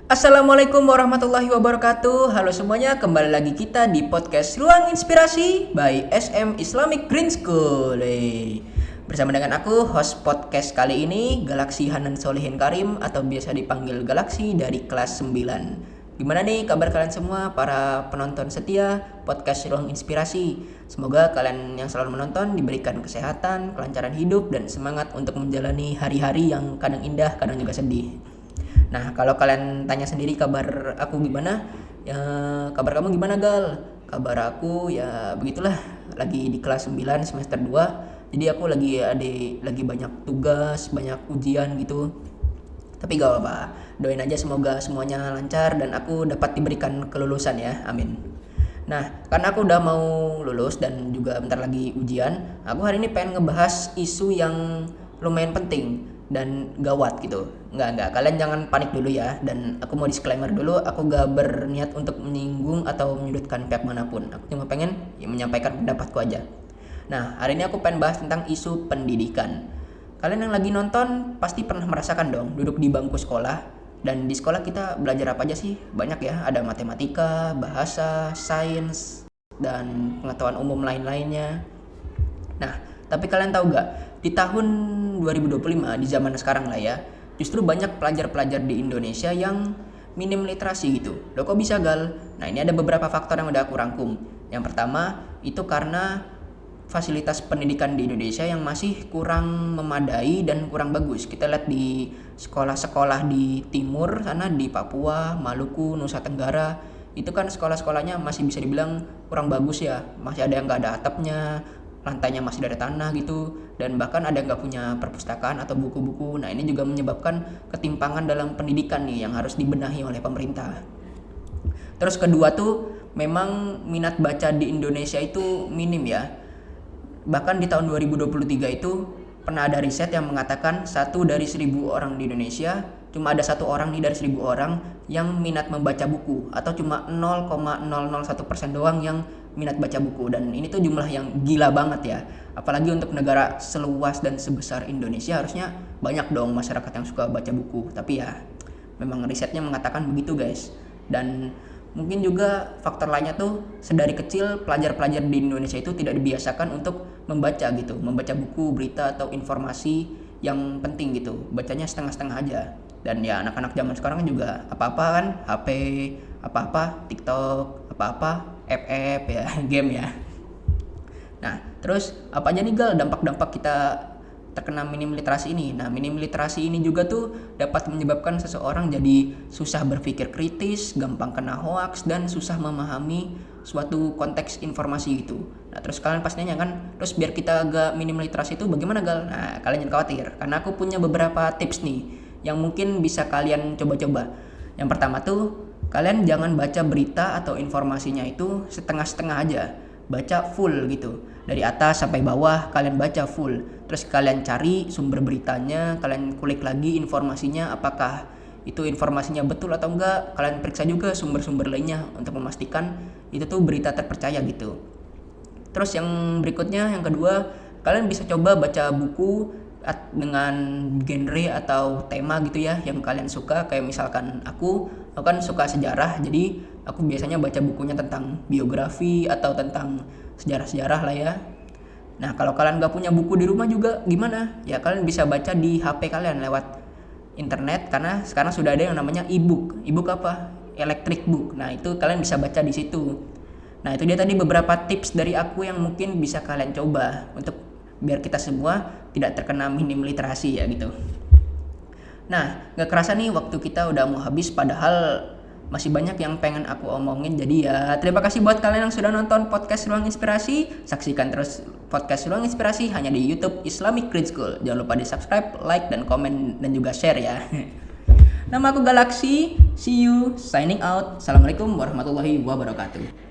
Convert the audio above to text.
Assalamualaikum warahmatullahi wabarakatuh. Halo semuanya, kembali lagi kita di podcast Ruang Inspirasi by SM Islamic Green School. Bersama dengan aku, host podcast kali ini, Galaksi Hanan Solihin Karim atau biasa dipanggil Galaksi dari kelas 9. Gimana nih kabar kalian semua para penonton setia podcast Ruang Inspirasi? Semoga kalian yang selalu menonton diberikan kesehatan, kelancaran hidup, dan semangat untuk menjalani hari-hari yang kadang indah, kadang juga sedih. Nah, kalau kalian tanya sendiri kabar aku gimana? Ya, kabar kamu gimana, Gal? Kabar aku ya begitulah, lagi di kelas 9 semester 2. Jadi aku lagi banyak tugas, banyak ujian gitu. Tapi gak apa-apa. Doain aja semoga semuanya lancar dan aku dapat diberikan kelulusan ya. Amin. Nah, karena aku udah mau lulus dan juga bentar lagi ujian, aku hari ini pengen ngebahas isu yang lumayan penting dan gawat gitu. Enggak, kalian jangan panik dulu ya. Dan aku mau disclaimer dulu, aku gak berniat untuk menyinggung atau menyudutkan pihak manapun. Aku cuma pengen menyampaikan pendapatku aja. Nah, hari ini aku pengen bahas tentang isu pendidikan. Kalian yang lagi nonton pasti pernah merasakan dong duduk di bangku sekolah. Dan di sekolah kita belajar apa aja sih? Banyak ya, ada matematika, bahasa, sains, dan pengetahuan umum lain-lainnya. Nah, tapi kalian tahu gak, di tahun 2025 di zaman sekarang lah ya, justru banyak pelajar-pelajar di Indonesia yang minim literasi gitu. Loh kok bisa, Gal? Nah, ini ada beberapa faktor yang udah aku rangkum. Yang pertama, itu karena fasilitas pendidikan di Indonesia yang masih kurang memadai dan kurang bagus. Kita lihat di sekolah-sekolah di timur sana, di Papua, Maluku, Nusa Tenggara, itu kan sekolah-sekolahnya masih bisa dibilang kurang bagus ya. Masih ada yang nggak ada atapnya, lantainya masih dari tanah gitu, dan bahkan ada yang nggak punya perpustakaan atau buku-buku. Nah, ini juga menyebabkan ketimpangan dalam pendidikan nih yang harus dibenahi oleh pemerintah. Terus kedua tuh, memang minat baca di Indonesia itu minim ya. Bahkan di tahun 2023 itu pernah ada riset yang mengatakan 1 dari 1.000 orang di Indonesia cuma ada 1 orang nih dari 1.000 orang yang minat membaca buku, atau cuma 0,001% doang yang minat baca buku. Dan ini tuh jumlah yang gila banget ya. Apalagi untuk negara seluas dan sebesar Indonesia, harusnya banyak dong masyarakat yang suka baca buku. Tapi ya memang risetnya mengatakan begitu, guys. Dan mungkin juga faktor lainnya tuh, sedari kecil pelajar-pelajar di Indonesia itu tidak dibiasakan untuk membaca gitu, membaca buku, berita, atau informasi yang penting gitu. Bacanya setengah-setengah aja. Dan ya anak-anak zaman sekarang juga apa-apa kan HP, apa-apa TikTok, apa-apa FF ya, game ya. Nah, terus apa aja nih, Gal, dampak-dampak kita terkena minim literasi ini? Nah, minim literasi ini juga tuh dapat menyebabkan seseorang jadi susah berpikir kritis, gampang kena hoaks, dan susah memahami suatu konteks informasi gitu. Nah, terus kalian pastinya kan, terus biar kita agak minim literasi itu bagaimana, Gal? Nah, kalian jangan khawatir, karena aku punya beberapa tips nih yang mungkin bisa kalian coba-coba. Yang pertama tuh, kalian jangan baca berita atau informasinya itu setengah-setengah aja. Baca full gitu. Dari atas sampai bawah kalian baca full. Terus kalian cari sumber beritanya, kalian kulik lagi informasinya apakah itu informasinya betul atau enggak. Kalian periksa juga sumber-sumber lainnya untuk memastikan itu tuh berita terpercaya gitu. Terus yang berikutnya, yang kedua, kalian bisa coba baca buku dengan genre atau tema gitu ya yang kalian suka. Kayak misalkan aku kan suka sejarah, jadi aku biasanya baca bukunya tentang biografi atau tentang sejarah-sejarah lah ya. Nah, kalau kalian gak punya buku di rumah juga gimana? Ya kalian bisa baca di HP kalian lewat internet, karena sekarang sudah ada yang namanya e-book. E-book apa? Electric book. Nah, itu kalian bisa baca di situ. Nah, itu dia tadi beberapa tips dari aku yang mungkin bisa kalian coba untuk biar kita semua tidak terkena minim literasi ya gitu. Nah, gak kerasa nih waktu kita udah mau habis, padahal masih banyak yang pengen aku omongin. Jadi ya terima kasih buat kalian yang sudah nonton podcast Ruang Inspirasi. Saksikan terus podcast Ruang Inspirasi hanya di YouTube Islamic Green School. Jangan lupa di subscribe, like, dan komen, dan juga share ya. Nama aku Galaksi. See you, signing out. Assalamualaikum warahmatullahi wabarakatuh.